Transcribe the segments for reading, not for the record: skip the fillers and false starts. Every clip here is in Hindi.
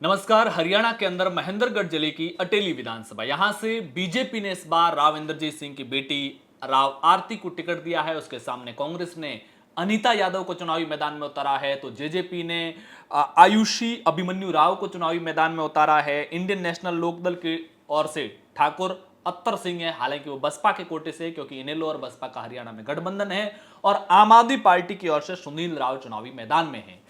नमस्कार। हरियाणा के अंदर महेंद्रगढ़ जिले की अटेली विधानसभा, यहां से बीजेपी ने इस बार राव इंद्रजीत सिंह की बेटी राव आरती को टिकट दिया है। उसके सामने कांग्रेस ने अनीता यादव को चुनावी मैदान में उतारा है, तो जेजेपी ने आयुषी अभिमन्यु राव को चुनावी मैदान में उतारा है। इंडियन नेशनल लोकदल की ओर से ठाकुर अत्तर सिंह है, हालांकि वो बसपा के कोटे से, क्योंकि इनेलो और बसपा का हरियाणा में गठबंधन है। और आम आदमी पार्टी की ओर से सुनील राव चुनावी मैदान में है।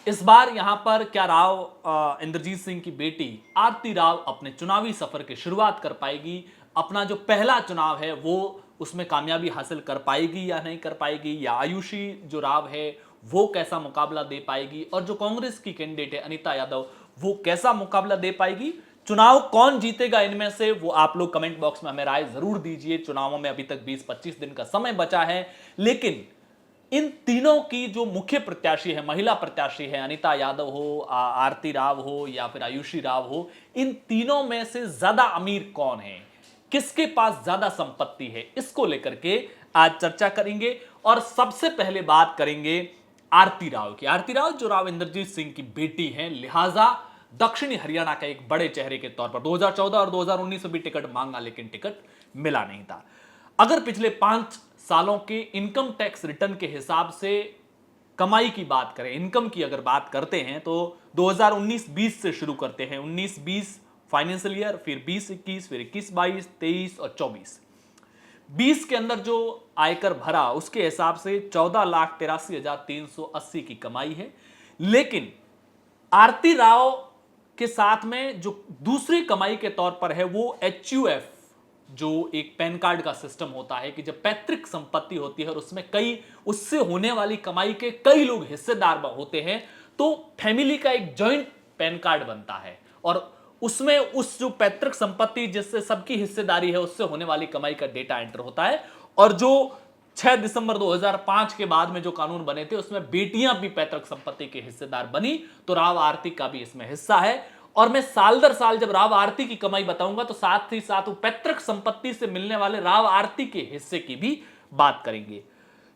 इस बार यहां पर क्या राव इंद्रजीत सिंह की बेटी आरती राव अपने चुनावी सफर की शुरुआत कर पाएगी? अपना जो पहला चुनाव है वो उसमें कामयाबी हासिल कर पाएगी या नहीं कर पाएगी, या आयुषी जो राव है वो कैसा मुकाबला दे पाएगी, और जो कांग्रेस की कैंडिडेट है अनीता यादव वो कैसा मुकाबला दे पाएगी? चुनाव कौन जीतेगा इनमें से, वो आप लोग कमेंट बॉक्स में हमें राय जरूर दीजिए। चुनावों में अभी तक 20-25 दिन का समय बचा है, लेकिन इन तीनों की जो मुख्य प्रत्याशी है, महिला प्रत्याशी है, अनीता यादव हो, आरती राव हो या फिर आयुषी राव हो, इन तीनों में से ज्यादा अमीर कौन है, किसके पास ज्यादा संपत्ति है, इसको लेकर के आज चर्चा करेंगे। और सबसे पहले बात करेंगे आरती राव की। आरती राव जो राव इंद्रजीत सिंह की बेटी है, लिहाजा दक्षिणी हरियाणा का एक बड़े चेहरे के तौर पर 2014 और 2019 में भी टिकट मांगा, लेकिन टिकट मिला नहीं था। अगर पिछले 5 सालों के इनकम टैक्स रिटर्न के हिसाब से कमाई की बात करें, इनकम की अगर बात करते हैं, तो 2019-20 से शुरू करते हैं। 19-20 फाइनेंशियल ईयर, फिर 20-21, फिर 21-22, 23 और 24। 20 के अंदर जो आयकर भरा उसके हिसाब से 14,83,380 की कमाई है। लेकिन आरती राव के साथ में जो दूसरी कमाई के तौर पर है वो HUF, जो एक पैन कार्ड का सिस्टम होता है कि जब पैतृक संपत्ति होती है और उसमें कई उससे होने वाली कमाई के कई लोग हिस्सेदार होते हैं, तो फैमिली का एक जॉइंट पैन कार्ड बनता है और उसमें उस जो पैतृक संपत्ति जिससे सबकी हिस्सेदारी है उससे होने वाली कमाई का डेटा एंटर होता है। और जो 6 दिसंबर 2005 के बाद में जो कानून बने थे उसमें बेटियां भी पैतृक संपत्ति के हिस्सेदार बनी, तो राव आरती का भी इसमें हिस्सा है। और मैं साल दर साल जब राव आरती की कमाई बताऊंगा तो साथ ही साथ वो पैतृक संपत्ति से मिलने वाले राव आरती के हिस्से की भी बात करेंगे।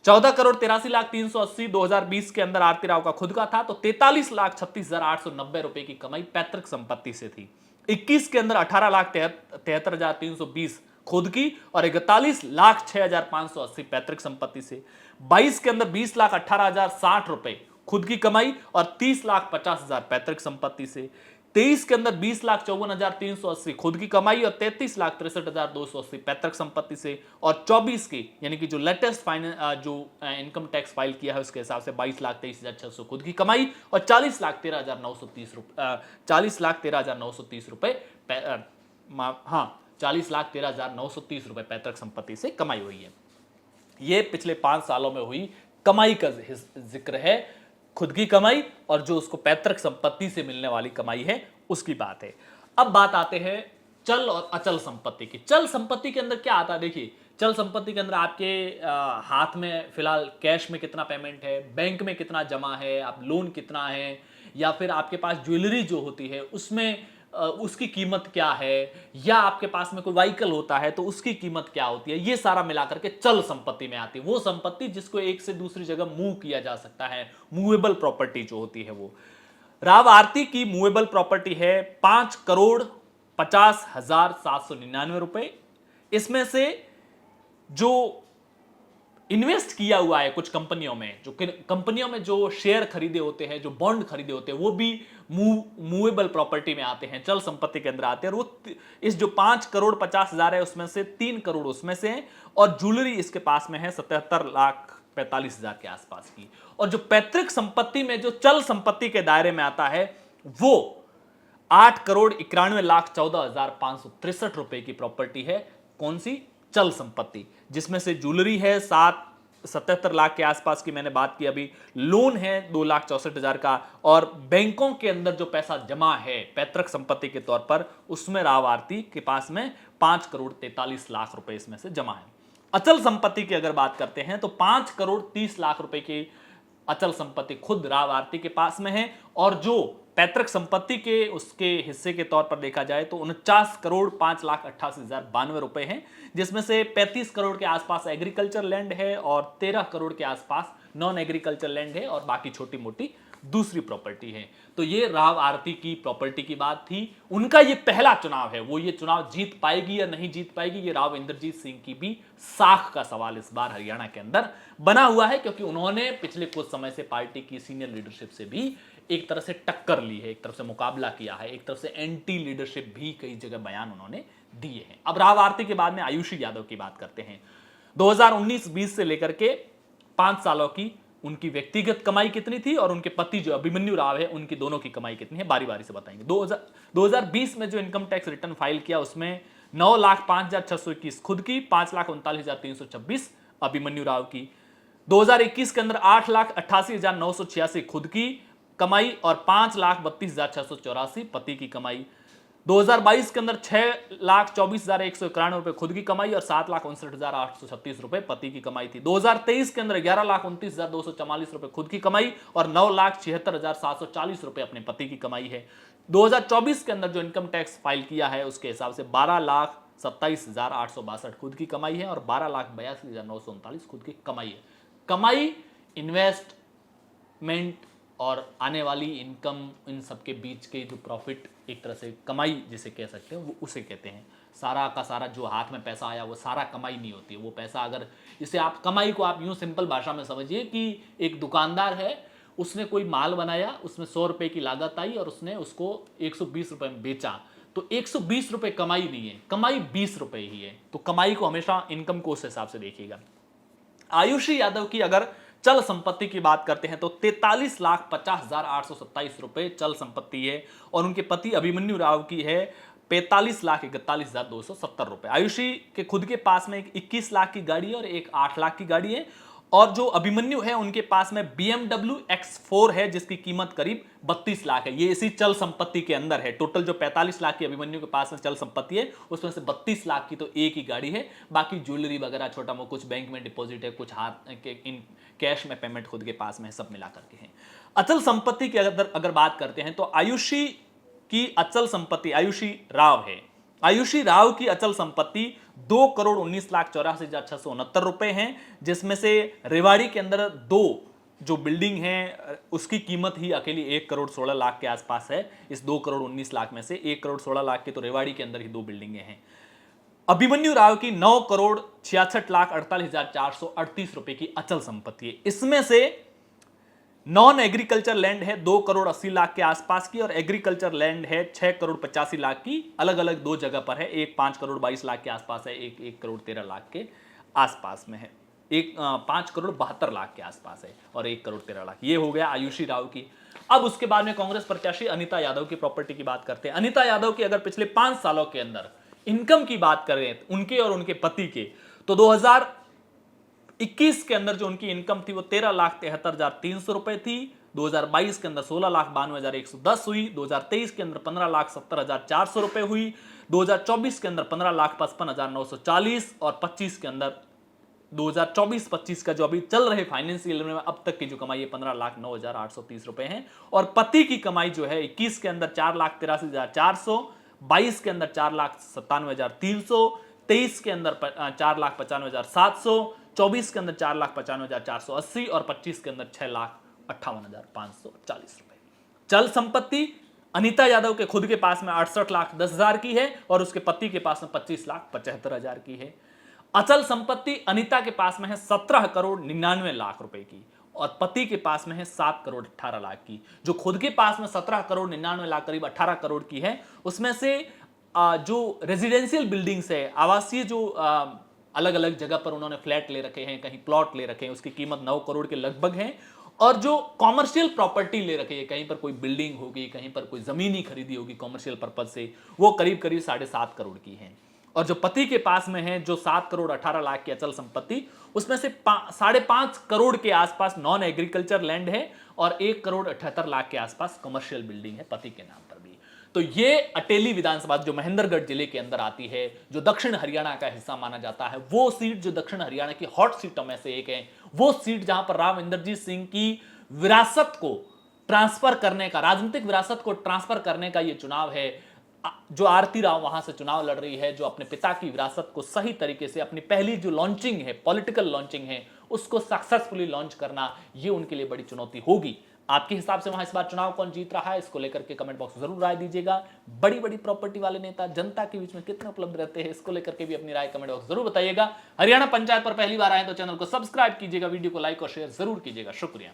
14,83,380 2020 के अंदर आरती राव का खुद का था, तो 43,36,890 रुपए की कमाई पैतृक संपत्ति से थी। 21 के अंदर 18,73,320 खुद की और 41,06,580 पैतृक संपत्ति से। 22 के अंदर 20,18,060 रुपए खुद की कमाई और 30,50,000 पैतृक संपत्ति से। 23 के अंदर 20,54,380 खुद की कमाई और 33,63,280 पैतृक संपत्ति से। और 24 की यानी कि जो लेटेस्ट जो इनकम टैक्स फाइल किया है उसके हिसाब से 22,23,600 खुद की कमाई और 40,13,930 रुपए 40,13,930 रुपए 40,13,930 रुपए पैतृक संपत्ति से कमाई हुई है। ये पिछले 5 सालों में हुई कमाई का जिक्र है, खुद की कमाई और जो उसको पैतृक संपत्ति से मिलने वाली कमाई है उसकी बात है। अब बात आते हैं चल और अचल संपत्ति की। चल संपत्ति के अंदर क्या आता है, देखिए चल संपत्ति के अंदर आपके हाथ में फिलहाल कैश में कितना पेमेंट है, बैंक में कितना जमा है, आप लोन कितना है, या फिर आपके पास ज्वेलरी जो होती है उसमें उसकी कीमत क्या है, या आपके पास में कोई व्हीकल होता है तो उसकी कीमत क्या होती है, ये सारा मिलाकर के चल संपत्ति में आती है। वो संपत्ति जिसको एक से दूसरी जगह मूव किया जा सकता है, मूवेबल प्रॉपर्टी जो होती है वो। राव आरती की मूवेबल प्रॉपर्टी है 5,50,799 रुपए। इसमें से जो इन्वेस्ट किया हुआ है कुछ कंपनियों में, जो कंपनियों में जो शेयर खरीदे होते हैं, जो बॉन्ड खरीदे होते हैं, वो भी मूवेबल प्रॉपर्टी में आते हैं, चल संपत्ति के अंदर आते हैं। और वो इस जो 5,50,000 है उसमें से 3 करोड़ उसमें से है, और ज्वेलरी इसके पास में है 77,45,000 के आसपास की। और जो पैतृक संपत्ति में जो चल संपत्ति के दायरे में आता है वो 8,91,14,563 रुपए की प्रॉपर्टी है। कौन सी? चल संपत्ति, जिसमें से ज्वेलरी है 77 लाख के आसपास की, मैंने बात की अभी, लोन है 2,64,000 का, और बैंकों के अंदर जो पैसा जमा है पैतृक संपत्ति के तौर पर उसमें राव आरती के पास में 5,43,00,000 रुपए इसमें से जमा है। अचल संपत्ति की अगर बात करते हैं तो 5,30,00,000 रुपए की अचल संपत्ति खुद राव आरती के पास में है, और जो पैतृक संपत्ति के उसके हिस्से के तौर पर देखा जाए तो 49,05,88,092 रुपए हैं, जिसमें से 35 करोड़ के आसपास एग्रीकल्चर लैंड है और 13 करोड़ के आसपास नॉन एग्रीकल्चर लैंड है, और बाकी छोटी मोटी दूसरी प्रॉपर्टी है। तो ये राव आरती की प्रॉपर्टी की बात थी। उनका ये पहला चुनाव है, वो ये चुनाव जीत पाएगी या नहीं जीत पाएगी, ये राव इंद्रजीत सिंह की भी साख का सवाल इस बार हरियाणा के अंदर बना हुआ है, क्योंकि उन्होंने पिछले कुछ समय से पार्टी की सीनियर लीडरशिप से भी एक तरह से टक्कर ली है, एक तरफ से मुकाबला किया है, एक तरफ से एंटी लीडरशिप भी कई जगह बयान उन्होंने दिए हैं। अब राव आरती के बाद में आयुषी यादव की बात करते हैं। 2019-20 से लेकर के 5 सालों की उनकी व्यक्तिगत कमाई कितनी थी और उनके पति जो अभिमन्यु राव है उनकी दोनों की कमाई कितनी है, बारी बारी से बताएंगे। 2020 में जो इनकम टैक्स रिटर्न फाइल किया उसमें 9,05,621 खुद की, 5,39,326 अभिमन्यु राव की। 2021 के अंदर 8,88,986 खुद की कमाई और 5,32,684 पति की कमाई। 2022 के अंदर 6,24,191 रुपए खुद की कमाई और 7,59,836 रुपए पति की कमाई थी। 2023 के अंदर 11,29,244 रुपए खुद की कमाई और 9,76,740 रुपए अपने पति की कमाई है। 2024 के अंदर जो इनकम टैक्स फाइल किया है उसके हिसाब से 12,27,862 खुद की कमाई है और 12,82,939 खुद की कमाई है। कमाई, इन्वेस्टमेंट और आने वाली इनकम, इन सबके बीच के जो प्रॉफिट, एक तरह से कमाई जिसे कह सकते हैं, वो उसे कहते हैं। सारा का सारा जो हाथ में पैसा आया वो सारा कमाई नहीं होती है। वो पैसा, अगर इसे आप कमाई को आप यूं सिंपल भाषा में समझिए कि एक दुकानदार है, उसने कोई माल बनाया, उसमें 100 रुपए की लागत आई और उसने उसको 120 रुपए में बेचा, तो 120 रुपए कमाई नहीं है, कमाई 20 रुपए ही है। तो कमाई को हमेशा, इनकम को उस हिसाब से देखिएगा। आयुषी यादव की अगर चल संपत्ति की बात करते हैं तो 43,50,827 रुपए चल संपत्ति है और उनके पति अभिमन्यु राव की है 45,41,270 रुपए। आयुषी के खुद के पास में एक 21 लाख की गाड़ी है और एक 8 लाख की गाड़ी है, और जो अभिमन्यु है उनके पास में BMW X4 है जिसकी कीमत करीब 32 लाख है। ये इसी चल संपत्ति के अंदर है। टोटल जो 45 लाख की अभिमन्यु के पास में चल संपत्ति है उसमें से 32 लाख की तो एक ही गाड़ी है, बाकी ज्वेलरी वगैरह छोटा मोटा कुछ बैंक में डिपॉजिट है, कुछ हाथ इन कैश में पेमेंट खुद के पास में है, सब मिला करके है। अचल संपत्ति की अगर बात करते हैं तो आयुषी की अचल संपत्ति, आयुषी राव है, आयुषी राव की अचल संपत्ति 2,19,84,669 रुपए हैं, जिसमें से रेवाड़ी के अंदर 2 जो बिल्डिंग है उसकी कीमत ही अकेली 1,16,00,000 के आसपास है। इस 2,19,00,000 में से 1,16,00,000 की तो रेवाड़ी के अंदर ही 2 बिल्डिंगें हैं। अभिमन्यु राव की 9,66,48,438 रुपए की अचल संपत्ति है। इसमें से नॉन एग्रीकल्चर लैंड है 2,80,00,000 के आसपास की और एग्रीकल्चर लैंड है 6,85,00,000 की, अलग अलग 2 जगह पर है। एक 5,22,00,000 के आसपास है, एक 1,13,00,000 के आसपास में है, एक 5,72,00,000 के आसपास है और 1,13,00,000। ये हो गया आयुषी राव की। अब उसके बाद में कांग्रेस प्रत्याशी अनीता यादव की प्रॉपर्टी की बात करते हैं। अनीता यादव की अगर पिछले 5 सालों के अंदर इनकम की बात करें उनके और उनके पति के, तो 2021 के अंदर जो उनकी इनकम थी वो 13,73,300 रुपए थी। 2022 के अंदर 16,92,110 हुई। 2023 के अंदर 15,70,400 रुपए हुई। 2024 के अंदर 15,55,940 और 25 के अंदर 2024-25 का जो अभी चल रहे फाइनेंशियल ईयर में अब तक की जो कमाई है 15,09,830 रुपए है। और पति की कमाई जो है 21 के अंदर 4,83,400, 22 के अंदर 4,97,300, 23 के अंदर 4,95,700, 24 के अंदर 4,95,480 और 25 के अंदर 6,58,540 रुपए। चल संपत्ति अनीता यादव के खुद के पास में 68,10,000 की है और उसके पति के पास में 25,75,000 की है। अचल संपत्ति अनीता के पास में है 17,99,00,000 रुपए की और पति के पास में है 7,18,00,000 की। जो खुद के पास में 17,99,00,000 करीब 18 करोड़ की है, उसमें से जो रेजिडेंशियल बिल्डिंग्स है, आवासीय जो अलग अलग जगह पर उन्होंने फ्लैट ले रखे हैं, कहीं प्लॉट ले रखे हैं, उसकी कीमत 9 करोड़ के लगभग है। और जो कॉमर्शियल प्रॉपर्टी ले रखी है, कहीं पर कोई बिल्डिंग होगी, कहीं पर कोई जमीन ही खरीदी होगी कॉमर्शियल पर्पज से, वो करीब करीब 7.5 करोड़ की है। और जो पति के पास में है जो 7,18,00,000 की अचल संपत्ति, उसमें से 5.5 करोड़ के आसपास नॉन एग्रीकल्चर लैंड है और 1,78,00,000 के आसपास कमर्शियल बिल्डिंग है पति के नाम पर भी। तो ये अटेली विधानसभा जो महेंद्रगढ़ जिले के अंदर आती है, जो दक्षिण हरियाणा का हिस्सा माना जाता है, वो सीट जो दक्षिण हरियाणा की हॉट सीटों में से एक है, वो सीट जहां पर राव इंद्रजीत सिंह की विरासत को ट्रांसफर करने का, राजनीतिक विरासत को ट्रांसफर करने का ये चुनाव है। जो आरती राव वहां से चुनाव लड़ रही है, जो अपने पिता की विरासत को सही तरीके से, अपनी पहली जो लॉन्चिंग है, पॉलिटिकल लॉन्चिंग है, उसको सक्सेसफुली लॉन्च करना, ये उनके लिए बड़ी चुनौती होगी। आपके हिसाब से वहां इस बार चुनाव कौन जीत रहा है, इसको लेकर के कमेंट बॉक्स में जरूर राय दीजिएगा। बड़ी बड़ी प्रॉपर्टी वाले नेता जनता के बीच में कितने उपलब्ध रहते हैं, इसको लेकर के भी अपनी राय कमेंट बॉक्स जरूर बताइएगा। हरियाणा पंचायत पर पहली बार आए तो चैनल को सब्सक्राइब कीजिएगा, वीडियो को लाइक और शेयर जरूर कीजिएगा। शुक्रिया।